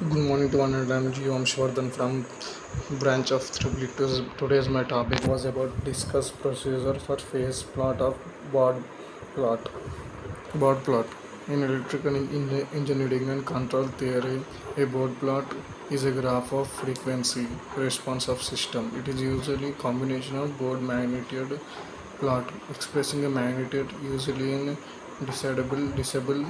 Good morning to one and I'm Gio Amshwardhan from branch of Triple. Today's my topic was about discuss procedure for phase plot of board plot. Board plot. In electrical engineering and control theory, a board plot is a graph of frequency response of system. It is usually combination of board magnitude plot expressing a magnitude usually in disable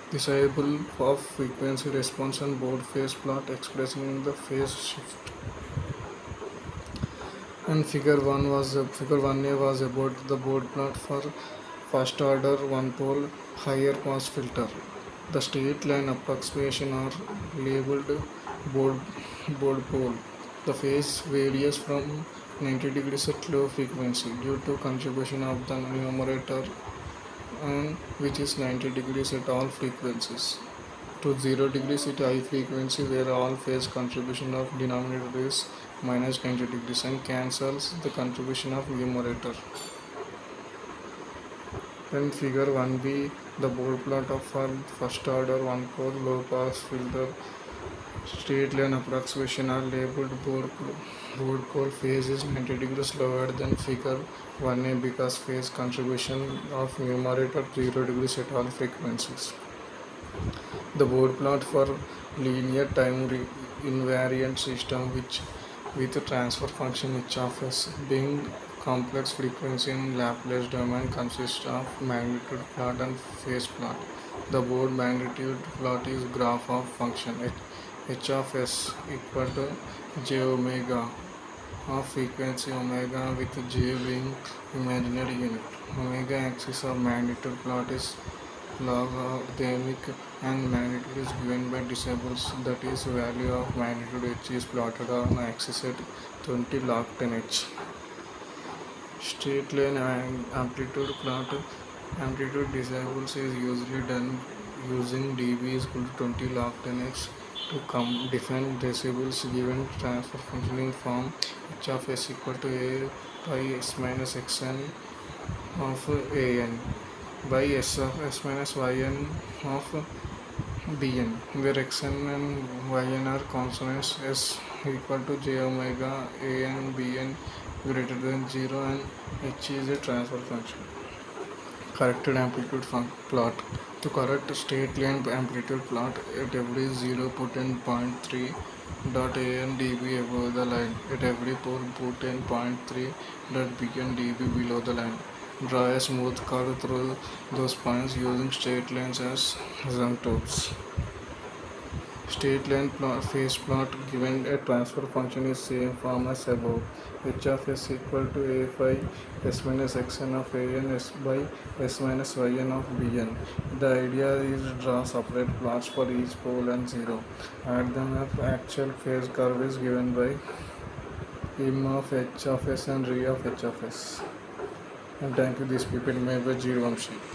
of frequency response and board phase plot expressing the phase shift. And figure 1a was about the board plot for first order one pole higher pass filter. The straight line approximation are labeled board board pole. The phase varies from 90 degrees at low frequency due to contribution of the numerator and which is 90 degrees at all frequencies to 0 degrees at high frequency where all phase contribution of denominator is minus 90 degrees and cancels the contribution of numerator. Then figure 1b, the board plot of our first order one pole low pass filter straight line approximation are labeled board pole phase is 90 degrees lower than figure 1a because phase contribution of numerator 0 degrees at all frequencies. The board plot for linear time invariant system which with transfer function h of s being complex frequency in Laplace domain consists of magnitude plot and phase plot. The board magnitude plot is graph of function h of s equal to j omega of frequency omega with j being imaginary unit. Omega axis of magnitude plot is logarithmic and magnitude is given by disables, that is value of magnitude h is plotted on axis at 20 log 10 h. Straight line amplitude plot amplitude disables is usually done using dB is equal to 20 log 10 x to define decibels given transfer function in form h of s equal to a by s minus xn of an by s of s minus yn of bn, where xn and yn are constants, s equal to j omega an bn greater than 0 and h is a transfer function. Corrected amplitude plot. To correct straight line amplitude plot at every 0 put in 0.3 dot an dB above the line. At every pole put in 0.3 dot bn dB below the line. Draw a smooth curve through those points using straight lines as asymptotes. Straight line phase plot given a transfer function is same form as above. H of s equal to a by s minus xn of an s by s minus yn of bn. The idea is to draw separate plots for each pole and 0. Add them up. Actual phase curve is given by m of h of s and re of h of s. And thank you. These people made by G. Vamshi.